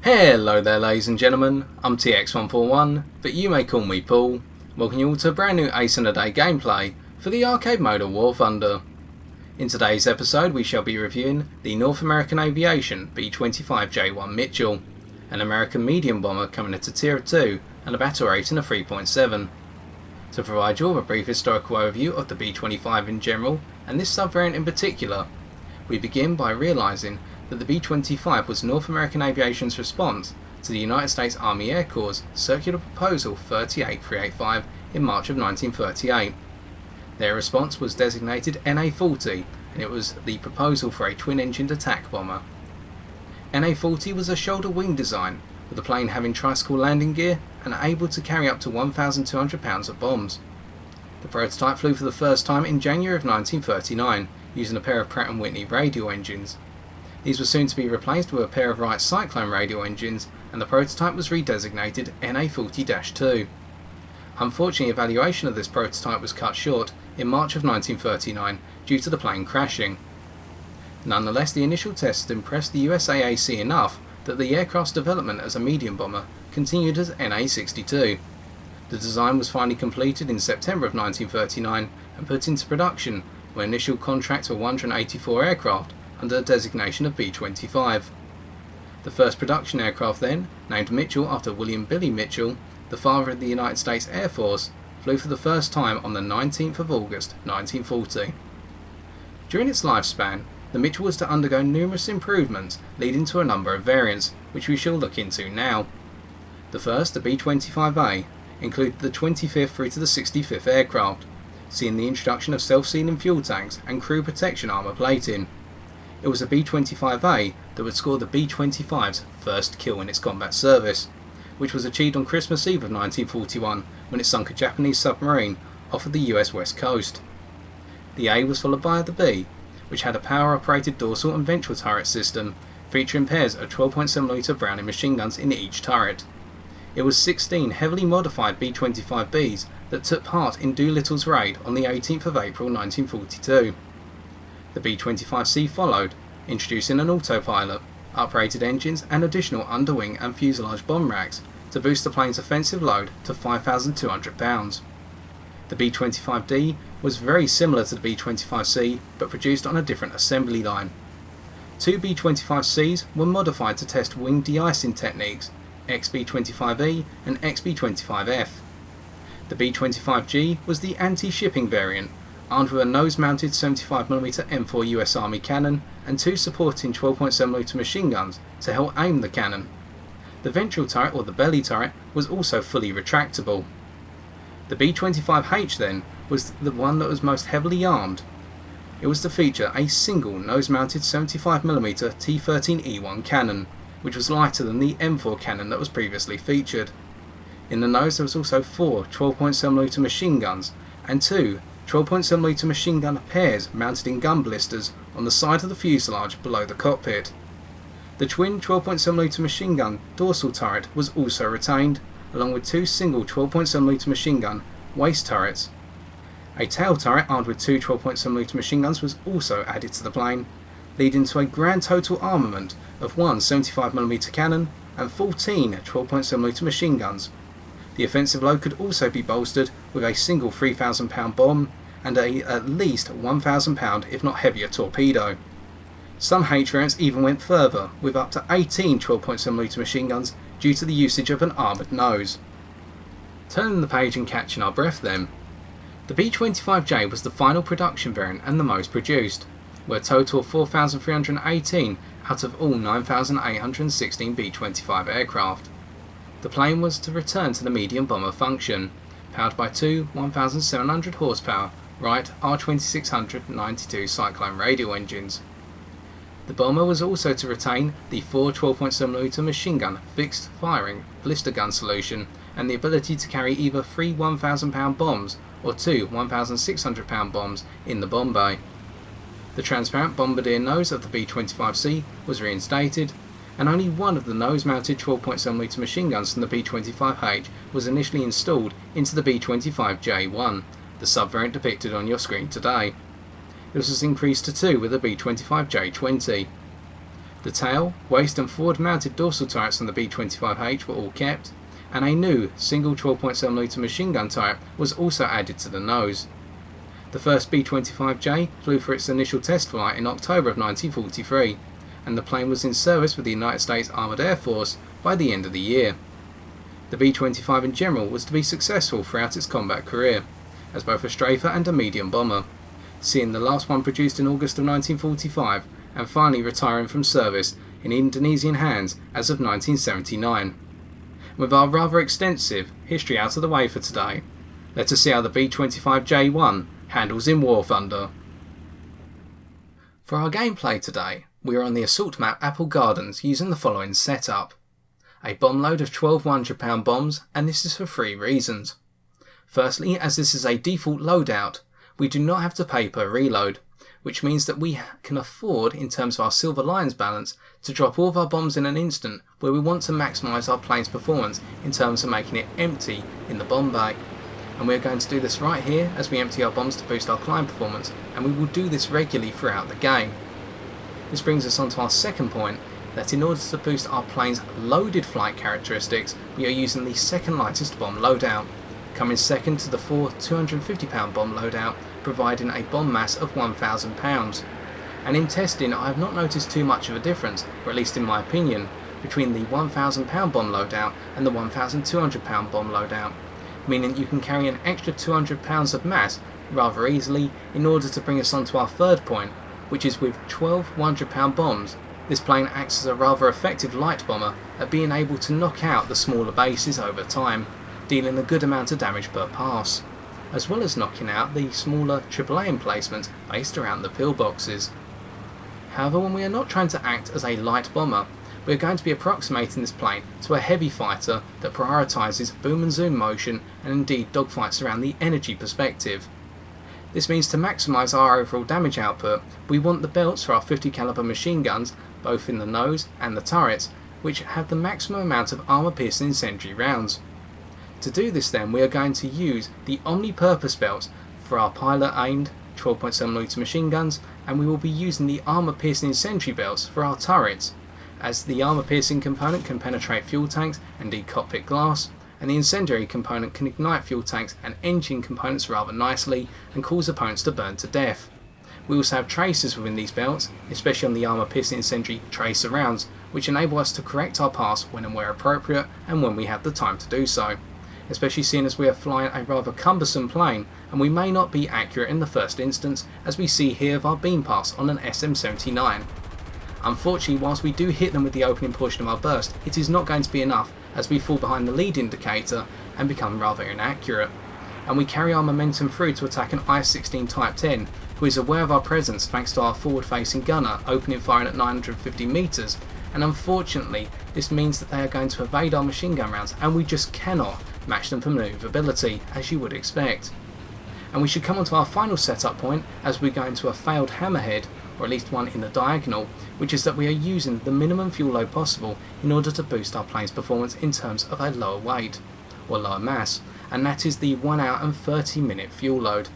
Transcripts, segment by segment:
Hello there ladies and gentlemen, I'm TX141, but you may call me Paul. Welcome you all to a brand new Ace in a Day gameplay for the arcade mode of War Thunder. In today's episode we shall be reviewing the North American Aviation B-25J-1 Mitchell, an American medium bomber coming at a tier of 2 and a battle rating of 3.7. To provide you with a brief historical overview of the B-25 in general and this subvariant in particular, we begin by realising that the B-25 was North American Aviation's response to the United States Army Air Corps' Circular Proposal 38385 in March of 1938. Their response was designated NA-40 and it was the proposal for a twin-engined attack bomber. NA-40 was a shoulder wing design, with the plane having tricycle landing gear and able to carry up to 1,200 pounds of bombs. The prototype flew for the first time in January of 1939 using a pair of Pratt & Whitney radial engines. These were soon to be replaced with a pair of Wright Cyclone radial engines, and the prototype was redesignated NA-40-2. Unfortunately, evaluation of this prototype was cut short in March of 1939 due to the plane crashing. Nonetheless, the initial tests impressed the USAAC enough that the aircraft's development as a medium bomber continued as NA-62. The design was finally completed in September of 1939 and put into production when initial contracts were 184 aircraft under the designation of B-25. The first production aircraft then, named Mitchell after William Billy Mitchell, the father of the United States Air Force, flew for the first time on the 19th of August 1940. During its lifespan, the Mitchell was to undergo numerous improvements leading to a number of variants, which we shall look into now. The first, the B-25A, included the 25th through to the 65th aircraft, seeing the introduction of self-sealing fuel tanks and crew protection armour plating. It was a B-25A that would score the B-25's first kill in its combat service, which was achieved on Christmas Eve of 1941 when it sunk a Japanese submarine off of the US west coast. The A was followed by the B, which had a power-operated dorsal and ventral turret system, featuring pairs of 12.7mm Browning machine guns in each turret. It was 16 heavily modified B-25Bs that took part in Doolittle's raid on the 18th of April 1942. The B-25C followed, introducing an autopilot, uprated engines and additional underwing and fuselage bomb racks to boost the plane's offensive load to 5,200 pounds. The B-25D was very similar to the B-25C but produced on a different assembly line. Two B-25Cs were modified to test wing de-icing techniques, XB-25E and XB-25F. The B-25G was the anti-shipping variant, armed with a nose-mounted 75mm M4 US Army cannon and two supporting 12.7mm machine guns to help aim the cannon. The ventral turret, or the belly turret, was also fully retractable. The B-25H then was the one that was most heavily armed. It was to feature a single nose-mounted 75mm T-13E1 cannon, which was lighter than the M4 cannon that was previously featured. In the nose there was also four 12.7mm machine guns and two 12.7mm machine gun pairs mounted in gun blisters on the side of the fuselage below the cockpit. The twin 12.7mm machine gun dorsal turret was also retained, along with two single 12.7mm machine gun waist turrets. A tail turret armed with two 12.7mm machine guns was also added to the plane, leading to a grand total armament of one 75mm cannon and 14 12.7mm machine guns. The offensive load could also be bolstered with a single 3,000 pound bomb and at least 1,000 pound if not heavier torpedo. Some H variants even went further with up to 18 12.7mm machine guns due to the usage of an armoured nose. Turning the page and catching our breath then. The B-25J was the final production variant and the most produced, with a total of 4,318 out of all 9,816 B-25 aircraft. The plane was to return to the medium bomber function, powered by two 1,700 horsepower Wright R2692 Cyclone radial engines. The bomber was also to retain the four 12.7mm machine gun fixed firing blister gun solution and the ability to carry either three 1,000 pound bombs or two 1,600 pound bombs in the bomb bay. The transparent bombardier nose of the B-25C was reinstated, and only one of the nose-mounted 12.7mm machine guns from the B-25H was initially installed into the B-25J-1, the subvariant depicted on your screen today. This was increased to two with the B-25J-20. The tail, waist and forward mounted dorsal turrets on the B-25H were all kept, and a new single 12.7mm machine gun turret was also added to the nose. The first B-25J flew for its initial test flight in October of 1943, and the plane was in service with the United States Armoured Air Force by the end of the year. The B-25 in general was to be successful throughout its combat career, as both a strafer and a medium bomber, seeing the last one produced in August of 1945 and finally retiring from service in Indonesian hands as of 1979. With our rather extensive history out of the way for today, let us see how the B-25J-1 handles in War Thunder. For our gameplay today, we are on the assault map Apple Gardens using the following setup. A bomb load of 12 100-pound bombs, and this is for 3 reasons. Firstly, as this is a default loadout, we do not have to pay per reload, which means that we can afford, in terms of our Silver Lions balance, to drop all of our bombs in an instant where we want to maximise our plane's performance in terms of making it empty in the bomb bay. And we are going to do this right here as we empty our bombs to boost our climb performance, and we will do this regularly throughout the game. This brings us on to our second point, that in order to boost our plane's loaded flight characteristics, we are using the second lightest bomb loadout, coming second to the 4 250-pound bomb loadout, providing a bomb mass of 1,000 pounds. And in testing, I have not noticed too much of a difference, or at least in my opinion, between the 1,000 pound bomb loadout and the 1,200 pound bomb loadout, meaning you can carry an extra 200 pounds of mass rather easily in order to bring us on to our third point, which is with 12 100-pound bombs, this plane acts as a rather effective light bomber at being able to knock out the smaller bases over time, dealing a good amount of damage per pass, as well as knocking out the smaller AAA emplacements based around the pillboxes. However, when we are not trying to act as a light bomber, we are going to be approximating this plane to a heavy fighter that prioritises boom and zoom motion and indeed dogfights around the energy perspective. This means to maximise our overall damage output, we want the belts for our 50 caliber machine guns, both in the nose and the turrets, which have the maximum amount of armour-piercing incendiary rounds. To do this then, we are going to use the Omni-purpose belts for our pilot-aimed 12.7mm machine guns, and we will be using the armour-piercing incendiary belts for our turrets, as the armour-piercing component can penetrate fuel tanks and indeed cockpit glass, and the incendiary component can ignite fuel tanks and engine components rather nicely and cause opponents to burn to death. We also have tracers within these belts, especially on the armour-piercing incendiary tracer rounds, which enable us to correct our pass when and where appropriate and when we have the time to do so, especially seeing as we are flying a rather cumbersome plane and we may not be accurate in the first instance, as we see here of our beam pass on an SM-79. Unfortunately, whilst we do hit them with the opening portion of our burst, it is not going to be enough as we fall behind the lead indicator and become rather inaccurate, and we carry our momentum through to attack an I-16 Type 10, who is aware of our presence thanks to our forward-facing gunner opening firing at 950 metres, and unfortunately this means that they are going to evade our machine gun rounds and we just cannot match them for manoeuvrability, as you would expect. And we should come on to our final setup point as we go into a failed hammerhead, or at least one in the diagonal, which is that we are using the minimum fuel load possible in order to boost our plane's performance in terms of a lower weight, or lower mass, and that is the 1 hour and 30 minute fuel load.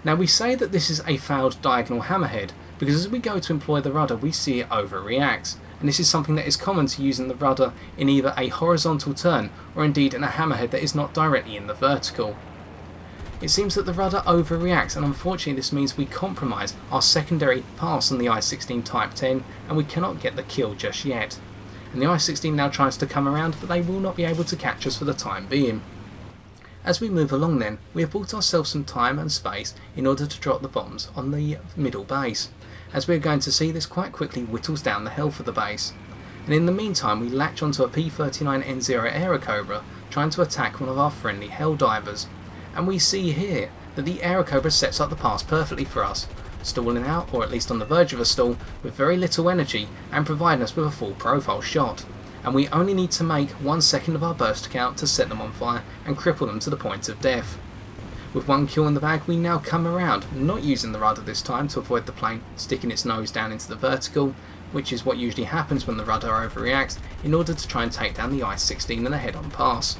Now we say that this is a failed diagonal hammerhead because as we go to employ the rudder we see it overreacts, and this is something that is common to using the rudder in either a horizontal turn or indeed in a hammerhead that is not directly in the vertical. It seems that the rudder overreacts, and unfortunately this means we compromise our secondary pass on the I-16 Type 10 and we cannot get the kill just yet. And the I-16 now tries to come around, but they will not be able to catch us for the time being. As we move along then, we have bought ourselves some time and space in order to drop the bombs on the middle base, as we are going to see this quite quickly whittles down the health of the base. And in the meantime we latch onto a P-39N0 Aerocobra trying to attack one of our friendly Helldivers. And we see here that the Aerocobra sets up the pass perfectly for us, stalling out, or at least on the verge of a stall, with very little energy and providing us with a full profile shot. And we only need to make 1 second of our burst count to set them on fire and cripple them to the point of death. With 1 kill in the bag, we now come around, not using the rudder this time to avoid the plane sticking its nose down into the vertical, which is what usually happens when the rudder overreacts, in order to try and take down the I-16 in a head-on pass.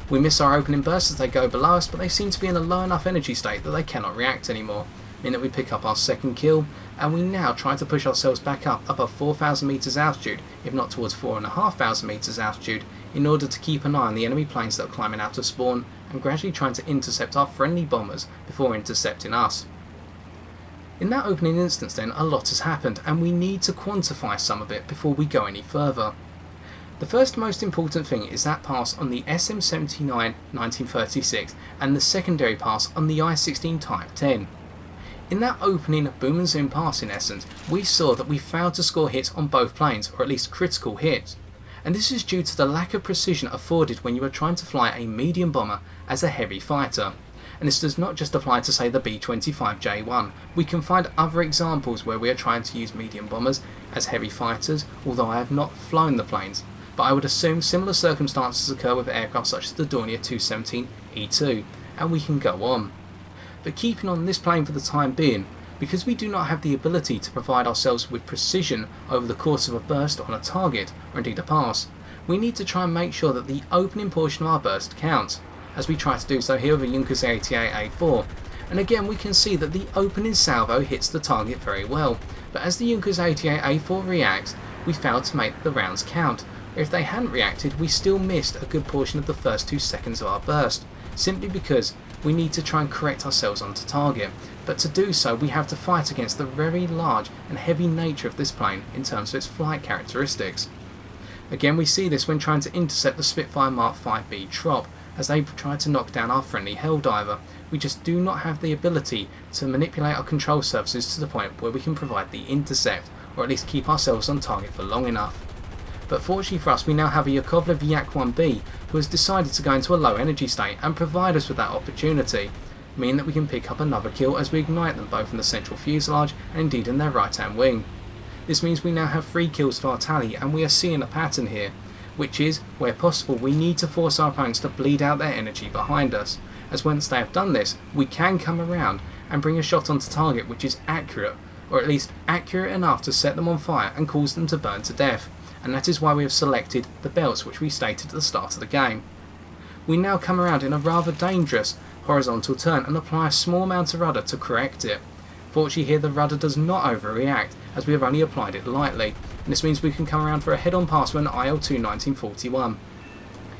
We miss our opening bursts as they go below us, but they seem to be in a low enough energy state that they cannot react anymore, meaning that we pick up our second kill, and we now try to push ourselves back up above 4,000 meters altitude, if not towards 4,500 meters altitude, in order to keep an eye on the enemy planes that are climbing out of spawn and gradually trying to intercept our friendly bombers before intercepting us. In that opening instance then, a lot has happened, and we need to quantify some of it before we go any further. The first most important thing is that pass on the SM-79 1936 and the secondary pass on the I-16 Type 10. In that opening boom and zoom pass in essence, we saw that we failed to score hits on both planes, or at least critical hits. And this is due to the lack of precision afforded when you are trying to fly a medium bomber as a heavy fighter. And this does not just apply to say the B-25J-1. We can find other examples where we are trying to use medium bombers as heavy fighters, although I have not flown the planes. But I would assume similar circumstances occur with aircraft such as the Dornier 217 E2, and we can go on. But keeping on this plane for the time being, because we do not have the ability to provide ourselves with precision over the course of a burst on a target, or indeed a pass, we need to try and make sure that the opening portion of our burst counts, as we try to do so here with a Junkers 88A4. And again we can see that the opening salvo hits the target very well, but as the Junkers 88A4 reacts, we failed to make the rounds count. If they hadn't reacted, we still missed a good portion of the first 2 seconds of our burst, simply because we need to try and correct ourselves onto target. But to do so, we have to fight against the very large and heavy nature of this plane in terms of its flight characteristics. Again we see this when trying to intercept the Spitfire Mark 5B Trop, as they try to knock down our friendly Helldiver. We just do not have the ability to manipulate our control surfaces to the point where we can provide the intercept, or at least keep ourselves on target for long enough. But fortunately for us, we now have a Yakovlev Yak-1B who has decided to go into a low energy state and provide us with that opportunity, meaning that we can pick up another kill as we ignite them both in the central fuselage and indeed in their right hand wing. This means we now have 3 kills to our tally, and we are seeing a pattern here, which is, where possible, we need to force our opponents to bleed out their energy behind us, as once they have done this, we can come around and bring a shot onto target which is accurate, or at least accurate enough to set them on fire and cause them to burn to death. And that is why we have selected the belts which we stated at the start of the game. We now come around in a rather dangerous horizontal turn and apply a small amount of rudder to correct it. Fortunately here the rudder does not overreact, as we have only applied it lightly, and this means we can come around for a head-on pass with an IL-2 1941.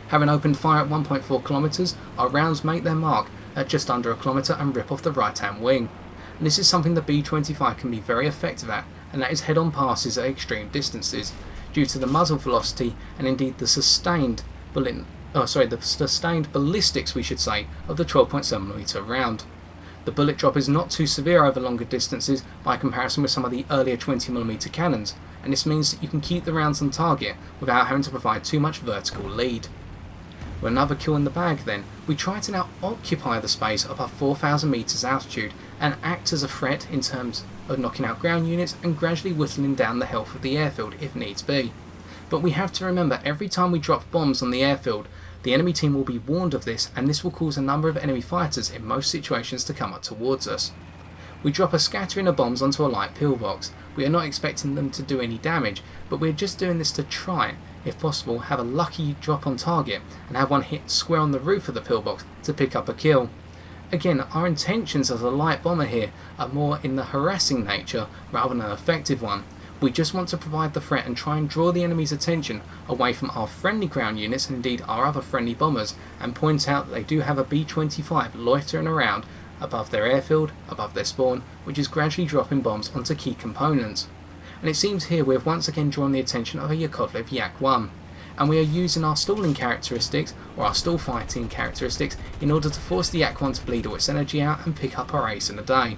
Having opened fire at 1.4 km, our rounds make their mark at just under a kilometre and rip off the right hand wing. And this is something the B-25 can be very effective at, and that is head-on passes at extreme distances, due to the muzzle velocity and indeed the sustained ballistics, we should say, of the 12.7mm round. The bullet drop is not too severe over longer distances by comparison with some of the earlier 20mm cannons, and this means that you can keep the rounds on target without having to provide too much vertical lead. With another kill in the bag then, we try to now occupy the space above 4,000 meters altitude and act as a threat in terms of knocking out ground units and gradually whittling down the health of the airfield if needs be. But we have to remember, every time we drop bombs on the airfield, the enemy team will be warned of this, and this will cause a number of enemy fighters in most situations to come up towards us. We drop a scattering of bombs onto a light pillbox. We are not expecting them to do any damage, but we are just doing this to try, if possible, have a lucky drop on target and have one hit square on the roof of the pillbox to pick up a kill. Again, our intentions as a light bomber here are more in the harassing nature rather than an effective one. We just want to provide the threat and try and draw the enemy's attention away from our friendly ground units and indeed our other friendly bombers, and point out that they do have a B-25 loitering around above their airfield, above their spawn, which is gradually dropping bombs onto key components. And it seems here we have once again drawn the attention of a Yakovlev Yak-1, and we are using our stalling characteristics, or our stall fighting characteristics, in order to force the Yak-1 to bleed all its energy out and pick up our ace in a day.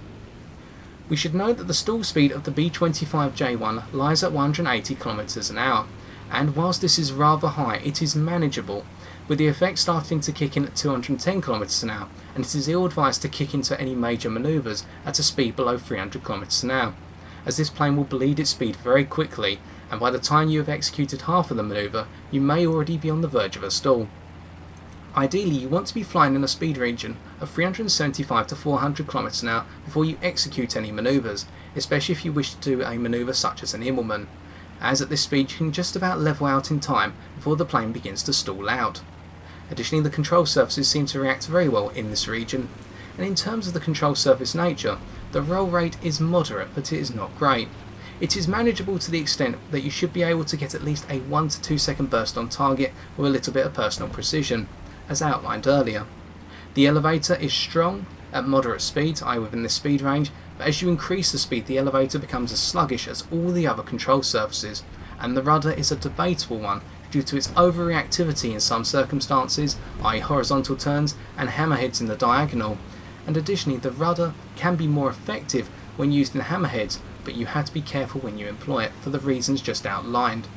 We should note that the stall speed of the B-25J-1 lies at 180 km an hour, and whilst this is rather high, it is manageable, with the effect starting to kick in at 210 km an hour, and it is ill-advised to kick into any major manoeuvres at a speed below 300 km an hour, as this plane will bleed its speed very quickly, and by the time you have executed half of the manoeuvre, you may already be on the verge of a stall. Ideally, you want to be flying in a speed region of 375 to 400 km an hour before you execute any manoeuvres, especially if you wish to do a manoeuvre such as an Immelmann, as at this speed you can just about level out in time before the plane begins to stall out. Additionally, the control surfaces seem to react very well in this region, and in terms of the control surface nature, The roll rate is moderate, but it is not great. It is manageable to the extent that you should be able to get at least a 1 to 2 second burst on target with a little bit of personal precision, as outlined earlier. The elevator is strong at moderate speeds, i.e. within the speed range, but as you increase the speed the elevator becomes as sluggish as all the other control surfaces, and the rudder is a debatable one due to its overreactivity in some circumstances, i.e. horizontal turns and hammerheads in the diagonal, and additionally the rudder can be more effective when used in hammerheads, but you have to be careful when you employ it for the reasons just outlined.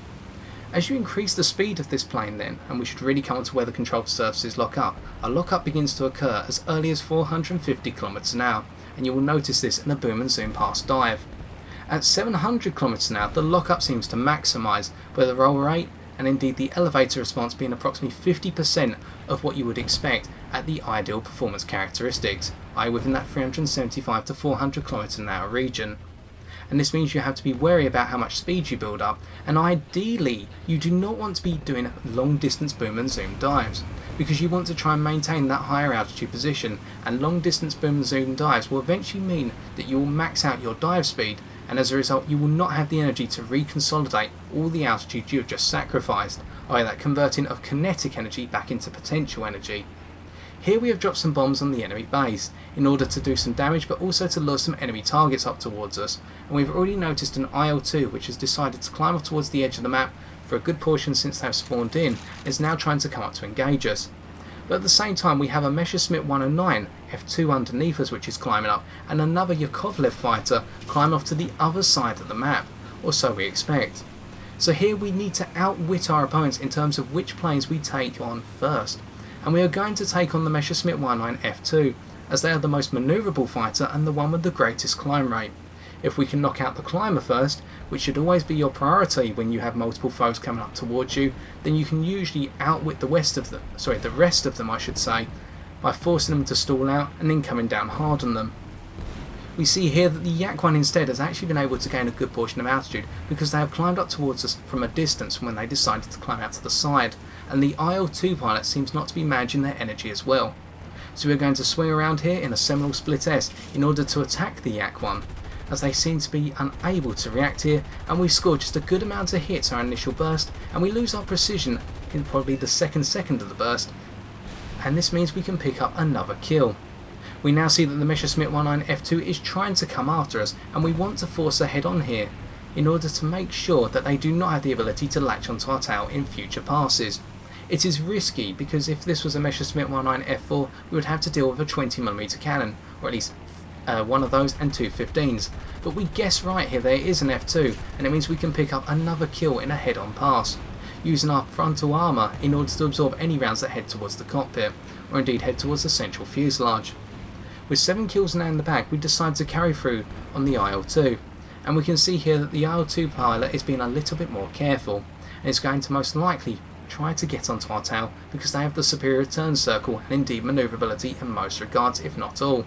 As you increase the speed of this plane then, and we should really come on to where the control surfaces lock up, a lock-up begins to occur as early as 450 km an hour, and you will notice this in a boom and zoom past dive. At 700 km an hour, the lock-up seems to maximise, with the roll rate and indeed the elevator response being approximately 50% of what you would expect at the ideal performance characteristics, i.e. within that 375 to 400 km an hour region. And this means you have to be wary about how much speed you build up, and ideally you do not want to be doing long distance boom and zoom dives, because you want to try and maintain that higher altitude position, and long distance boom and zoom dives will eventually mean that you will max out your dive speed, and as a result you will not have the energy to reconsolidate all the altitude you have just sacrificed, i.e. that converting of kinetic energy back into potential energy. Here we have dropped some bombs on the enemy base, in order to do some damage but also to lure some enemy targets up towards us, and we've already noticed an IL-2 which has decided to climb up towards the edge of the map for a good portion since they have spawned in, and is now trying to come up to engage us. But at the same time we have a Messerschmitt 109 F2 underneath us which is climbing up, and another Yakovlev fighter climb off to the other side of the map, or so we expect. So here we need to outwit our opponents in terms of which planes we take on first, and we are going to take on the Messerschmitt 109 F2, as they are the most manoeuvrable fighter and the one with the greatest climb rate. If we can knock out the climber first, which should always be your priority when you have multiple foes coming up towards you, then you can usually outwit the rest of them, by forcing them to stall out and then coming down hard on them. We see here that the Yak 1 instead has actually been able to gain a good portion of altitude because they have climbed up towards us from a distance from when they decided to climb out to the side, and the IL-2 pilot seems not to be managing their energy as well. So we're going to swing around here in a Seminole Split S in order to attack the Yak 1, as they seem to be unable to react here, and we score just a good amount of hits our initial burst, and we lose our precision in probably the second of the burst, and this means we can pick up another kill. We now see that the Messerschmitt 109 F2 is trying to come after us, and we want to force her head on here in order to make sure that they do not have the ability to latch onto our tail in future passes. It is risky because if this was a Messerschmitt 109 F4 we would have to deal with a 20mm cannon, or at least one of those and two 15s, but we guess right here there is an F2, and it means we can pick up another kill in a head-on pass, using our frontal armour in order to absorb any rounds that head towards the cockpit, or indeed head towards the central fuselage. With 7 kills now in the bag, we decide to carry through on the IL-2, and we can see here that the IL-2 pilot is being a little bit more careful, and is going to most likely try to get onto our tail because they have the superior turn circle and indeed manoeuvrability in most regards, if not all.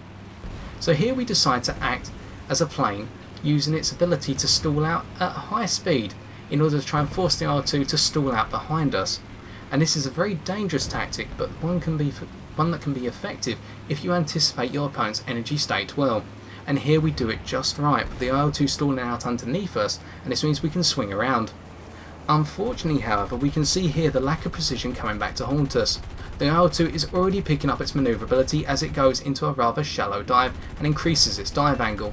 So here we decide to act as a plane, using its ability to stall out at high speed in order to try and force the IL-2 to stall out behind us. And this is a very dangerous tactic, but one that can be effective if you anticipate your opponent's energy state well. And here we do it just right, with the IL-2 stalling out underneath us, and this means we can swing around. Unfortunately, however, we can see here the lack of precision coming back to haunt us. The IL-2 is already picking up its manoeuvrability as it goes into a rather shallow dive and increases its dive angle.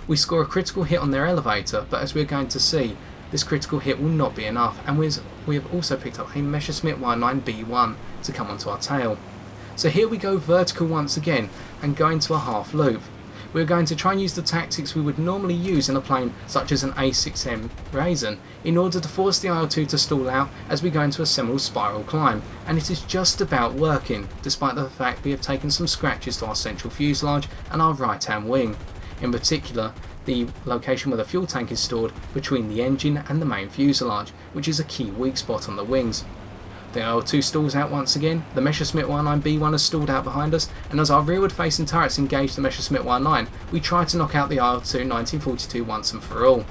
We score a critical hit on their elevator, but as we're going to see, this critical hit will not be enough, and we have also picked up a Messerschmitt 109 B-1 to come onto our tail. So here we go vertical once again and go into a half loop. We're going to try and use the tactics we would normally use in a plane such as an A6M Raisin in order to force the IL-2 to stall out as we go into a Seminole spiral climb, and it is just about working, despite the fact we have taken some scratches to our central fuselage and our right hand wing, in particular the location where the fuel tank is stored between the engine and the main fuselage, which is a key weak spot on the wings. The IL-2 stalls out once again, the Messerschmitt 109 B1 has stalled out behind us, and as our rearward facing turrets engage the Messerschmitt 109, we try to knock out the IL-2 1942 once and for all.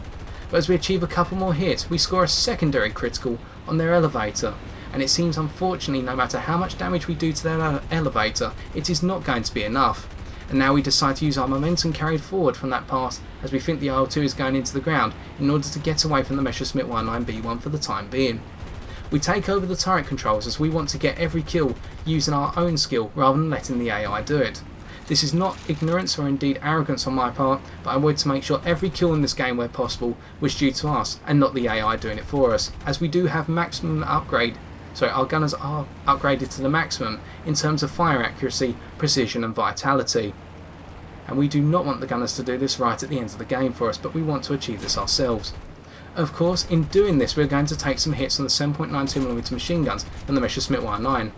But as we achieve a couple more hits, we score a secondary critical on their elevator, and it seems unfortunately no matter how much damage we do to their elevator, it is not going to be enough. and now we decide to use our momentum carried forward from that pass as we think the IL-2 is going into the ground in order to get away from the Messerschmitt 19B1 for the time being. We take over the turret controls as we want to get every kill using our own skill rather than letting the AI do it. This is not ignorance or indeed arrogance on my part, but I wanted to make sure every kill in this game where possible was due to us and not the AI doing it for us, as we do have maximum upgrade. Our gunners are upgraded to the maximum in terms of fire accuracy, precision and vitality. And we do not want the gunners to do this right at the end of the game for us, but we want to achieve this ourselves. Of course, in doing this we're going to take some hits on the 7.92mm machine guns from the Messerschmitt 19.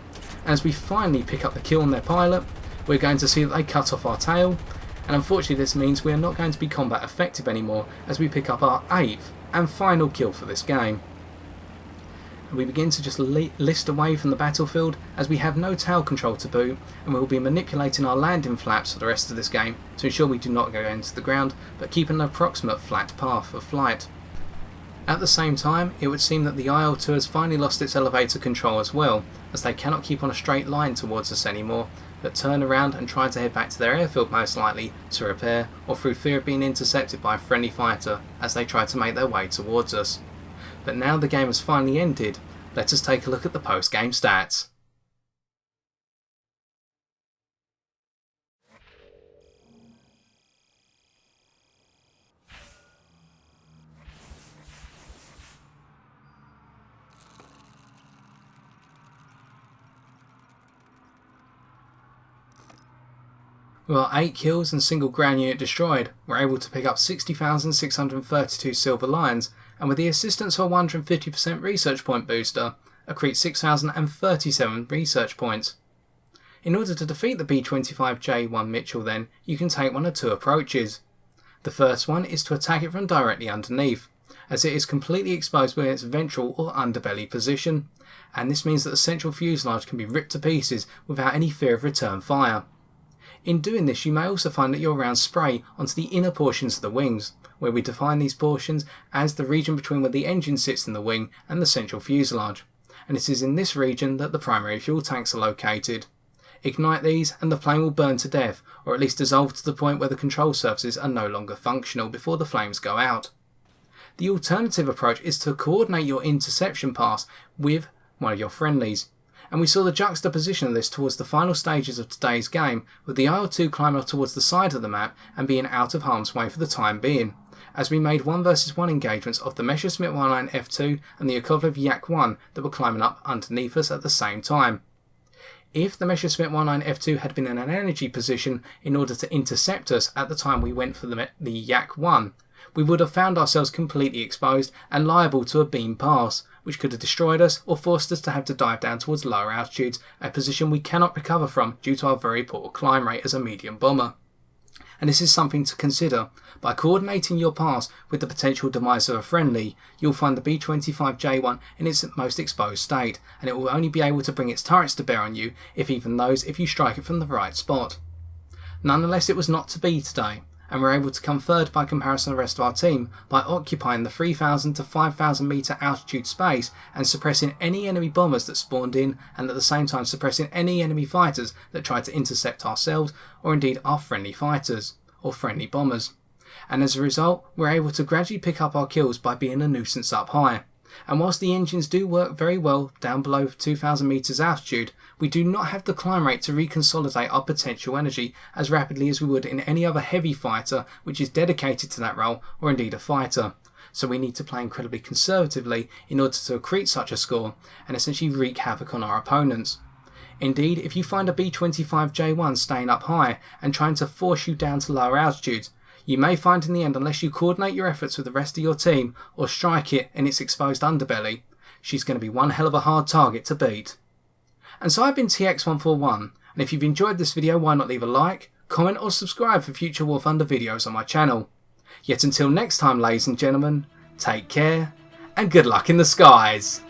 As we finally pick up the kill on their pilot, we're going to see that they cut off our tail, and unfortunately this means we are not going to be combat effective anymore as we pick up our 8th and final kill for this game. We begin to just list away from the battlefield as we have no tail control to boot, and we will be manipulating our landing flaps for the rest of this game to ensure we do not go into the ground but keep an approximate flat path of flight. At the same time, it would seem that the IL-2 has finally lost its elevator control as well, as they cannot keep on a straight line towards us anymore, but turn around and try to head back to their airfield most likely to repair, or through fear of being intercepted by a friendly fighter as they try to make their way towards us. But now the game has finally ended, let us take a look at the post-game stats. With our 8 kills and single ground unit destroyed, we're able to pick up 60,632 silver lions, and with the assistance of a 150% research point booster, accrete 6,037 research points. In order to defeat the B-25J-1 Mitchell then, you can take one of two approaches. The first one is to attack it from directly underneath, as it is completely exposed within its ventral or underbelly position, and this means that the central fuselage can be ripped to pieces without any fear of return fire. In doing this, you may also find that your rounds spray onto the inner portions of the wings, where we define these portions as the region between where the engine sits in the wing and the central fuselage, and it is in this region that the primary fuel tanks are located. Ignite these and the plane will burn to death, or at least dissolve to the point where the control surfaces are no longer functional before the flames go out. The alternative approach is to coordinate your interception pass with one of your friendlies, and we saw the juxtaposition of this towards the final stages of today's game, with the IL-2 climbing up towards the side of the map and being out of harm's way for the time being, as we made 1 vs 1 engagements of the Messerschmitt 19 F2 and the Yakovlev Yak-1 that were climbing up underneath us at the same time. If the Messerschmitt 19 F2 had been in an energy position in order to intercept us at the time we went for the Yak-1, we would have found ourselves completely exposed and liable to a beam pass, which could have destroyed us or forced us to have to dive down towards lower altitudes, a position we cannot recover from due to our very poor climb rate as a medium bomber. And this is something to consider. By coordinating your pass with the potential demise of a friendly, you'll find the B-25J-1 in its most exposed state, and it will only be able to bring its turrets to bear on you, if you strike it from the right spot. Nonetheless, it was not to be today, and we're able to come third by comparison to the rest of our team by occupying the 3,000 to 5,000 metre altitude space and suppressing any enemy bombers that spawned in, and at the same time suppressing any enemy fighters that tried to intercept ourselves or indeed our friendly fighters or friendly bombers. And as a result, we're able to gradually pick up our kills by being a nuisance up high. And whilst the engines do work very well down below 2,000 metres altitude, we do not have the climb rate to reconsolidate our potential energy as rapidly as we would in any other heavy fighter which is dedicated to that role, or indeed a fighter. So we need to play incredibly conservatively in order to accrete such a score and essentially wreak havoc on our opponents. Indeed, if you find a B-25J-1 staying up high and trying to force you down to lower altitudes, you may find in the end, unless you coordinate your efforts with the rest of your team or strike it in its exposed underbelly, she's going to be one hell of a hard target to beat. And so I've been TX141, and if you've enjoyed this video, why not leave a like, comment or subscribe for future War Thunder videos on my channel. Yet until next time, ladies and gentlemen, take care and good luck in the skies.